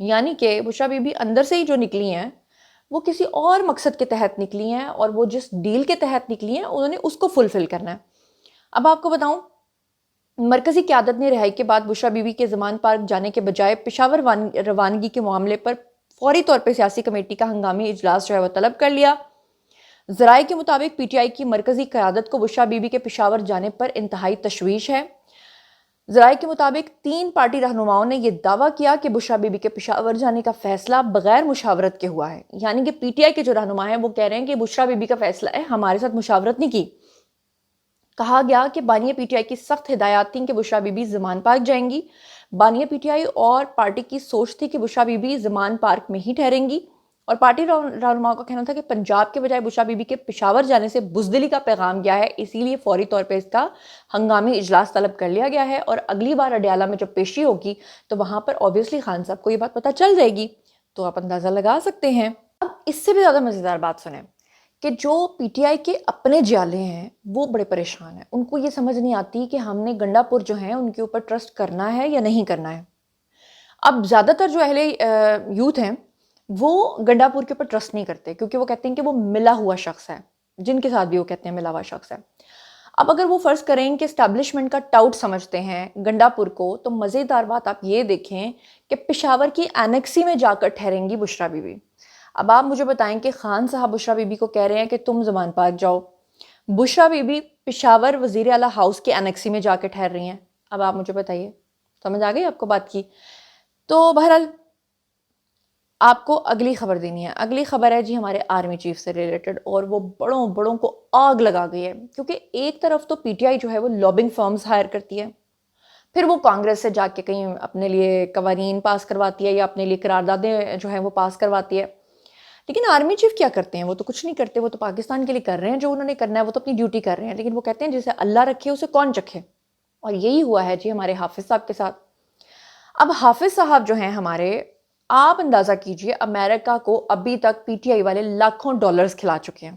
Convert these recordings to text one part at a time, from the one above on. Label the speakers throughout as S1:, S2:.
S1: یعنی کہ بشرا be be اندر سے ہی جو نکلی ہیں وہ کسی اور مقصد کے تحت نکلی ہیں، اور وہ جس ڈیل کے تحت نکلی ہیں انہوں نے اس کو فلفل کرنا ہے۔ اب آپ کو بتاؤں، مرکزی قیادت نے رہائی کے بعد بشرا بی بی کے زمان پارک جانے کے بجائے پشاور روانگی کے معاملے پر فوری طور پہ سیاسی کمیٹی کا ہنگامی اجلاس جو ہے وہ طلب کر لیا۔ ذرائع کے مطابق پی ٹی آئی کی مرکزی قیادت کو بشرا بی بی کے پشاور جانے پر انتہائی تشویش ہے۔ ذرائع کے مطابق 3 پارٹی رہنماؤں نے یہ دعویٰ کیا کہ بشرا بی بی کے پشاور جانے کا فیصلہ بغیر مشاورت کے ہوا ہے۔ یعنی کہ پی ٹی آئی کے جو رہنما ہیں وہ کہہ رہے ہیں کہ بشرا بی بی کا فیصلہ ہے، ہمارے ساتھ مشاورت نہیں کی۔ کہا گیا کہ بانیہ پی ٹی آئی کی سخت ہدایات تھیں کہ بشرا بی بی زمان پارک جائیں گی۔ بانیہ پی ٹی آئی اور پارٹی کی سوچ تھی کہ بشرا بی بی زمان پارک میں ہی ٹھہریں گی، اور پارٹی رہنماؤں کا کہنا تھا کہ پنجاب کے بجائے بشرا بی بی کے پشاور جانے سے بزدلی کا پیغام گیا ہے، اسی لیے فوری طور پہ اس کا ہنگامی اجلاس طلب کر لیا گیا ہے، اور اگلی بار اڈیالہ میں جب پیشی ہوگی تو وہاں پر اوبیسلی خان صاحب کو یہ بات پتہ چل جائے گی۔ تو آپ اندازہ لگا سکتے ہیں۔ اب اس سے بھی زیادہ مزیدار بات سنیں کہ جو پی ٹی آئی کے اپنے جالے ہیں وہ بڑے پریشان ہیں، ان کو یہ سمجھ نہیں آتی کہ ہم نے گنڈا پور جو ہیں ان کے اوپر ٹرسٹ کرنا ہے یا نہیں کرنا ہے۔ اب زیادہ تر جو اہل یوتھ ہیں وہ گنڈا پور کے اوپر ٹرسٹ نہیں کرتے، کیونکہ وہ کہتے ہیں کہ وہ ملا ہوا شخص ہے، جن کے ساتھ بھی وہ کہتے ہیں ملا ہوا شخص ہے۔ اب اگر وہ فرض کریں کہ اسٹیبلشمنٹ کا ٹاؤٹ سمجھتے ہیں گنڈا پور کو، تو مزیدار بات آپ یہ دیکھیں کہ پشاور کی اینیکسی میں جا کر ٹھہریں گی بشرا بی بی۔ اب آپ مجھے بتائیں کہ خان صاحب بشرا بی بی کو کہہ رہے ہیں کہ تم زمان پارک جاؤ، بشرا بی بی پشاور وزیر اعلیٰ ہاؤس کے اینیکسی میں جا کے ٹھہر رہی ہیں۔ اب آپ مجھے بتائیے، سمجھ آ گئی آپ کو بات کی؟ تو بہرحال آپ کو اگلی خبر دینی ہے۔ اگلی خبر ہے جی ہمارے آرمی چیف سے ریلیٹڈ، اور وہ بڑوں بڑوں کو آگ لگا گئی ہے، کیونکہ ایک طرف تو پی ٹی آئی جو ہے وہ لابنگ فرمز ہائر کرتی ہے، پھر وہ کانگریس سے جا کے کہیں اپنے لیے قوانین پاس کرواتی ہے یا اپنے لیے قراردادیں جو ہیں وہ پاس کرواتی ہے۔ لیکن آرمی چیف کیا کرتے ہیں؟ وہ تو کچھ نہیں کرتے، وہ تو پاکستان کے لیے کر رہے ہیں جو انہوں نے کرنا ہے، وہ تو اپنی ڈیوٹی کر رہے ہیں، لیکن وہ کہتے ہیں جسے اللہ رکھے اسے کون چکھے، اور یہی ہوا ہے جی ہمارے حافظ صاحب کے ساتھ۔ اب حافظ صاحب جو ہیں ہمارے، آپ اندازہ کیجئے امریکہ کو ابھی تک پی ٹی آئی والے لاکھوں ڈالرز کھلا چکے ہیں،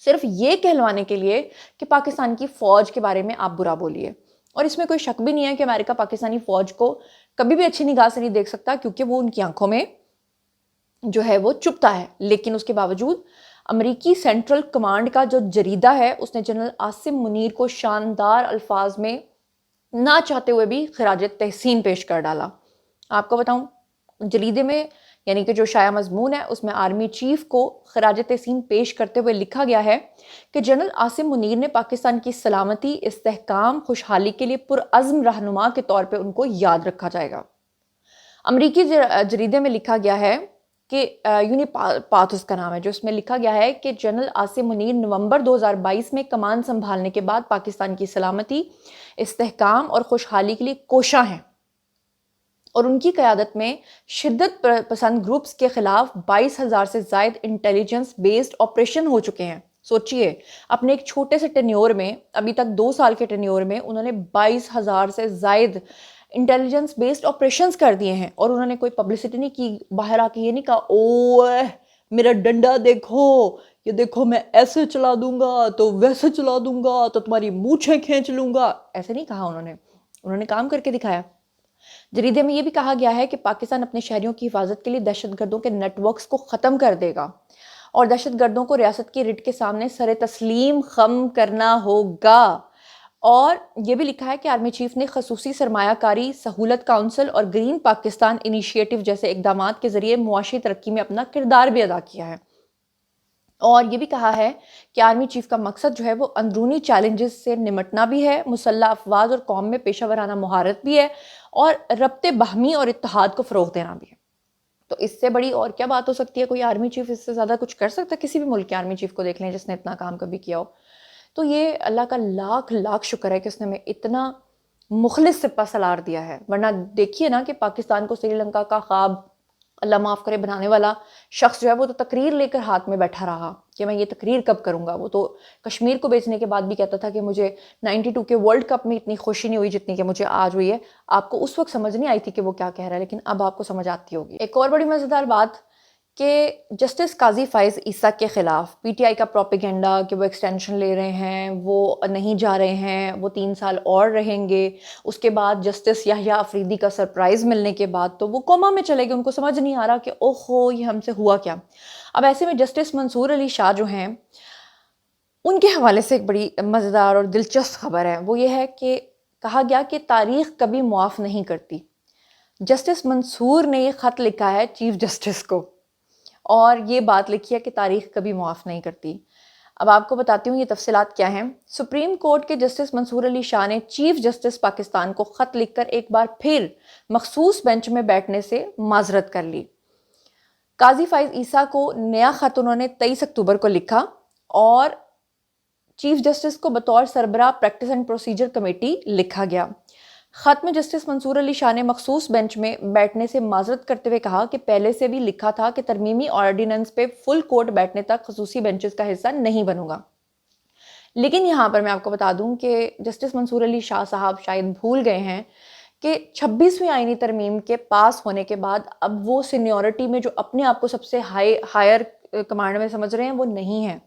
S1: صرف یہ کہلوانے کے لیے کہ پاکستان کی فوج کے بارے میں آپ برا بولیے۔ اور اس میں کوئی شک بھی نہیں ہے کہ امریکہ پاکستانی فوج کو کبھی بھی اچھی نگاہ سے نہیں دیکھ سکتا، کیونکہ وہ ان کی آنکھوں میں جو ہے وہ چپتا ہے۔ لیکن اس کے باوجود امریکی سینٹرل کمانڈ کا جو جریدہ ہے اس نے جنرل عاصم منیر کو شاندار الفاظ میں نہ چاہتے ہوئے بھی خراج تحسین پیش کر ڈالا۔ آپ کو بتاؤں، جریدے میں یعنی کہ جو شائع مضمون ہے اس میں آرمی چیف کو خراج تحسین پیش کرتے ہوئے لکھا گیا ہے کہ جنرل عاصم منیر نے پاکستان کی سلامتی، استحکام، خوشحالی کے لیے پرعزم رہنما کے طور پہ ان کو یاد رکھا جائے گا۔ امریکی جریدے میں لکھا گیا ہے کہ یونیپاتھ اس کا نام ہے، جو اس میں لکھا گیا ہے کہ جنرل عاصم منیر نومبر 2022 میں کمان سنبھالنے کے بعد پاکستان کی سلامتی، استحکام اور خوشحالی کے لیے کوشاں ہیں، اور ان کی قیادت میں شدت پسند گروپس کے خلاف 22,000 سے زائد انٹیلیجنس بیسڈ آپریشن ہو چکے ہیں۔ سوچئے، اپنے ایک چھوٹے سے ٹینیور میں، ابھی تک 2 سال کے ٹینیور میں انہوں نے 22,000 سے زائد انٹیلیجنس بیسڈ آپریشنز کر دیے ہیں، اور انہوں نے کوئی پبلسٹی نہیں کی، باہر آ کے یہ نہیں کہا اوہ میرا ڈنڈا دیکھو، یہ دیکھو میں ایسے چلا دوں گا تو ویسے چلا دوں گا تو تمہاری مونچھیں کھینچ لوں گا، ایسے نہیں کہا انہوں نے کام کر کے دکھایا۔ جریدے میں یہ بھی کہا گیا ہے کہ پاکستان اپنے شہریوں کی حفاظت کے لیے دہشت گردوں کے نیٹ ورکس کو ختم کر دے گا، اور دہشت گردوں کو ریاست کی رٹ کے سامنے سر تسلیم خم کرنا ہوگا۔ اور یہ بھی لکھا ہے کہ آرمی چیف نے خصوصی سرمایہ کاری سہولت کونسل اور گرین پاکستان انیشیٹو جیسے اقدامات کے ذریعے معاشی ترقی میں اپنا کردار بھی ادا کیا ہے، اور یہ بھی کہا ہے کہ آرمی چیف کا مقصد جو ہے وہ اندرونی چیلنجز سے نمٹنا بھی ہے، مسلح افواج اور قوم میں پیشہ ورانہ مہارت بھی ہے، اور ربط باہمی اور اتحاد کو فروغ دینا بھی ہے۔ تو اس سے بڑی اور کیا بات ہو سکتی ہے؟ کوئی آرمی چیف اس سے زیادہ کچھ کر سکتا ہے؟ کسی بھی ملک کے آرمی چیف کو دیکھ لیں جس نے اتنا کام کبھی کیا ہو۔ تو یہ اللہ کا لاکھ لاکھ شکر ہے کہ اس نے ہمیں اتنا مخلص سپہ سالار دیا ہے، ورنہ دیکھیے نا کہ پاکستان کو سری لنکا کا خواب اللہ معاف کرے بنانے والا شخص جو ہے وہ تو تقریر لے کر ہاتھ میں بیٹھا رہا کہ میں یہ تقریر کب کروں گا۔ وہ تو کشمیر کو بیچنے کے بعد بھی کہتا تھا کہ مجھے 92 کے ورلڈ کپ میں اتنی خوشی نہیں ہوئی جتنی کہ مجھے آج ہوئی ہے۔ آپ کو اس وقت سمجھ نہیں آئی تھی کہ وہ کیا کہہ رہا ہے، لیکن اب آپ کو سمجھ آتی ہوگی۔ ایک اور بڑی مزیدار بات کہ جسٹس قاضی فائز عیسیٰ کے خلاف پی ٹی آئی کا پروپیگنڈا کہ وہ ایکسٹینشن لے رہے ہیں، وہ نہیں جا رہے ہیں، وہ 3 سال اور رہیں گے، اس کے بعد جسٹس یحییٰ افریدی کا سرپرائز ملنے کے بعد تو وہ کوما میں چلے گئے، ان کو سمجھ نہیں آ رہا کہ اوہو یہ ہم سے ہوا کیا۔ اب ایسے میں جسٹس منصور علی شاہ جو ہیں، ان کے حوالے سے ایک بڑی مزیدار اور دلچسپ خبر ہے، وہ یہ ہے کہ کہا گیا کہ تاریخ کبھی معاف نہیں کرتی۔ جسٹس منصور نے یہ خط لکھا ہے چیف جسٹس کو، اور یہ بات لکھی ہے کہ تاریخ کبھی معاف نہیں کرتی۔ اب آپ کو بتاتی ہوں یہ تفصیلات کیا ہیں۔ سپریم کورٹ کے جسٹس منصور علی شاہ نے چیف جسٹس پاکستان کو خط لکھ کر ایک بار پھر مخصوص بینچ میں بیٹھنے سے معذرت کر لی۔ قاضی فائز عیسیٰ کو نیا خط انہوں نے 23 اکتوبر کو لکھا اور چیف جسٹس کو بطور سربراہ پریکٹس اینڈ پروسیجر کمیٹی لکھا گیا۔ خط میں جسٹس منصور علی شاہ نے مخصوص بینچ میں بیٹھنے سے معذرت کرتے ہوئے کہا کہ پہلے سے بھی لکھا تھا کہ ترمیمی آرڈیننس پہ فل کورٹ بیٹھنے تک خصوصی بینچز کا حصہ نہیں بنوں گا۔ لیکن یہاں پر میں آپ کو بتا دوں کہ جسٹس منصور علی شاہ صاحب شاید بھول گئے ہیں کہ 26ویں آئینی ترمیم کے پاس ہونے کے بعد اب وہ سینیورٹی میں جو اپنے آپ کو سب سے ہائر کمانڈ میں سمجھ رہے ہیں وہ نہیں ہے،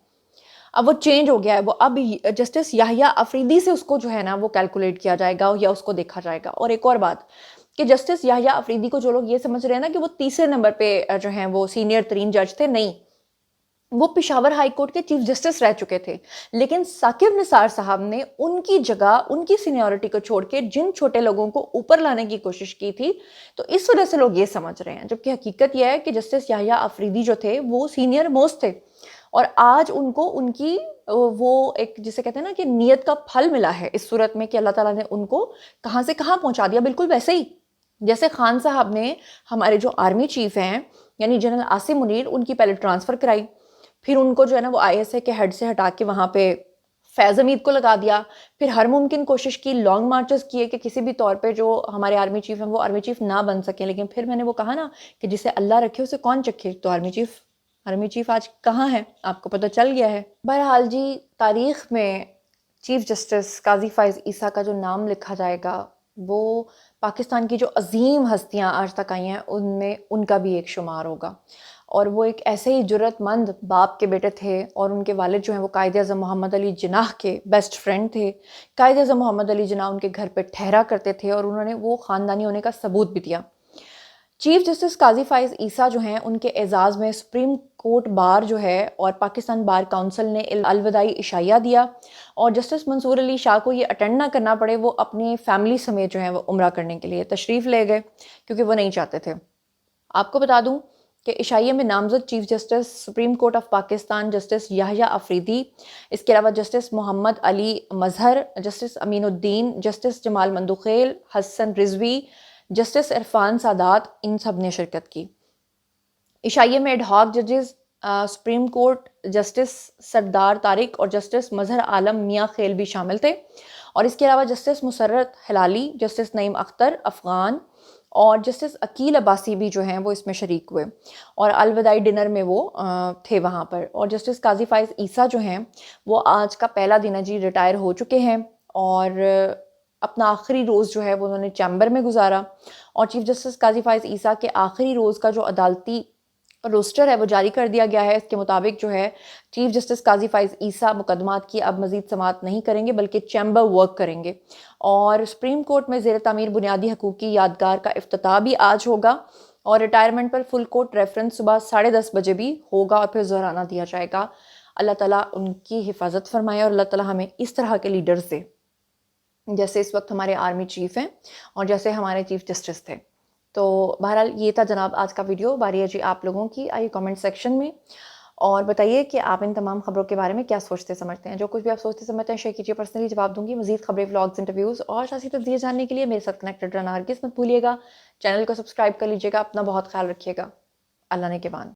S1: اب وہ چینج ہو گیا ہے۔ وہ اب جسٹس یحییٰ افریدی سے اس کو جو ہے نا وہ کیلکولیٹ کیا جائے گا یا اس کو دیکھا جائے گا۔ اور ایک اور بات کہ جسٹس یحییٰ افریدی کو جو لوگ یہ سمجھ رہے ہیں نا کہ وہ تیسرے نمبر پہ جو ہیں وہ سینئر ترین جج تھے، نہیں، وہ پشاور ہائی کورٹ کے چیف جسٹس رہ چکے تھے، لیکن ثاقب نثار صاحب نے ان کی جگہ ان کی سینیورٹی کو چھوڑ کے جن چھوٹے لوگوں کو اوپر لانے کی کوشش کی تھی، تو اس وجہ سے لوگ یہ سمجھ رہے ہیں، جبکہ حقیقت یہ ہے کہ جسٹس یحییٰ افریدی جو تھے وہ سینئر موسٹ تھے، اور آج ان کو ان کی وہ ایک جسے کہتے ہیں نا کہ نیت کا پھل ملا ہے اس صورت میں کہ اللہ تعالیٰ نے ان کو کہاں سے کہاں پہنچا دیا۔ بالکل ویسے ہی جیسے خان صاحب نے ہمارے جو آرمی چیف ہیں یعنی جنرل عاصم منیر، ان کی پہلے ٹرانسفر کرائی، پھر ان کو جو ہے نا وہ ISA کے ہیڈ سے ہٹا کے وہاں پہ فیض حمید کو لگا دیا، پھر ہر ممکن کوشش کی، لانگ مارچز کیے کہ کسی بھی طور پہ جو ہمارے آرمی چیف ہیں وہ آرمی چیف نہ بن سکیں، لیکن پھر میں نے وہ کہا نا کہ جسے اللہ رکھے اسے کون چکھے، تو آرمی چیف آج کہاں ہے آپ کو پتہ چل گیا ہے۔ بہرحال جی، تاریخ میں چیف جسٹس قاضی فائز عیسیٰ کا جو نام لکھا جائے گا وہ پاکستان کی جو عظیم ہستیاں آج تک آئی ہیں ان میں ان کا بھی ایک شمار ہوگا، اور وہ ایک ایسے ہی جرت مند باپ کے بیٹے تھے، اور ان کے والد جو ہیں وہ قائد اعظم محمد علی جناح کے بیسٹ فرینڈ تھے۔ قائد اعظم محمد علی جناح ان کے گھر پہ ٹھہرا کرتے تھے اور انہوں نے وہ خاندانی ہونے کا ثبوت بھی دیا۔ چیف جسٹس قاضی فائز عیسیٰ جو ہیں ان کے اعزاز میں سپریم کورٹ بار جو ہے اور پاکستان بار کونسل نے الوداعی عشائیہ دیا، اور جسٹس منصور علی شاہ کو یہ اٹینڈ نہ کرنا پڑے، وہ اپنی فیملی سمیت جو ہیں وہ عمرہ کرنے کے لیے تشریف لے گئے کیونکہ وہ نہیں چاہتے تھے۔ آپ کو بتا دوں کہ عشائیہ میں نامزد chief justice supreme court of Pakistan justice Yahya Afridi, اس کے علاوہ justice Muhammad Ali Mazhar, justice Aminuddin, justice Jamal Mandokhail, Hasan Rizvi, justice Irfan Saadat, ان سب نے شرکت کی۔ عشائیہ میں ایڈ ہاک ججز سپریم کورٹ جسٹس سردار طارق اور جسٹس مظہر عالم میاں خیل بھی شامل تھے، اور اس کے علاوہ جسٹس مسرت ہلالی، جسٹس نعیم اختر افغان اور جسٹس عقیل عباسی بھی جو ہیں وہ اس میں شریک ہوئے، اور الوداعی ڈنر میں وہ تھے وہاں پر۔ اور جسٹس قاضی فائز عیسیٰ جو ہیں وہ آج کا پہلا دن ہے جی، ریٹائر ہو چکے ہیں، اور اپنا آخری روز جو ہے وہ انہوں نے چیمبر میں گزارا، اور چیف جسٹس قاضی فائز عیسیٰ کے آخری روز کا جو عدالتی روسٹر ہے وہ جاری کر دیا گیا ہے۔ اس کے مطابق جو ہے چیف جسٹس قاضی فائز عیسیٰ مقدمات کی اب مزید سماعت نہیں کریں گے بلکہ چیمبر ورک کریں گے، اور سپریم کورٹ میں زیر تعمیر بنیادی حقوق کی یادگار کا افتتاح بھی آج ہوگا، اور ریٹائرمنٹ پر فل کورٹ ریفرنس صبح 10:30 بجے بھی ہوگا اور پھر ظہرانہ دیا جائے گا۔ اللہ تعالیٰ ان کی حفاظت فرمائے، اور اللہ تعالیٰ ہمیں اس طرح کے لیڈرز دے جیسے اس وقت ہمارے آرمی چیف ہیں اور جیسے ہمارے چیف جسٹس تھے۔ تو بہرحال یہ تھا جناب آج کا ویڈیو۔ باری ہے جی آپ لوگوں کی، آئیے کامنٹ سیکشن میں اور بتائیے کہ آپ ان تمام خبروں کے بارے میں کیا سوچتے سمجھتے ہیں۔ جو کچھ بھی آپ سوچتے سمجھتے ہیں شیئر کیجیے، پرسنلی جواب دوں گی۔ مزید خبریں، ولاگز، انٹرویوز اور سیاسی تجزیے جاننے کے لیے میرے ساتھ کنیکٹڈ رہنا ہرگز مت بھولیے گا۔ چینل کو سبسکرائب کر لیجیے گا۔ اپنا بہت خیال رکھیے گا۔ اللہ نے کے بان۔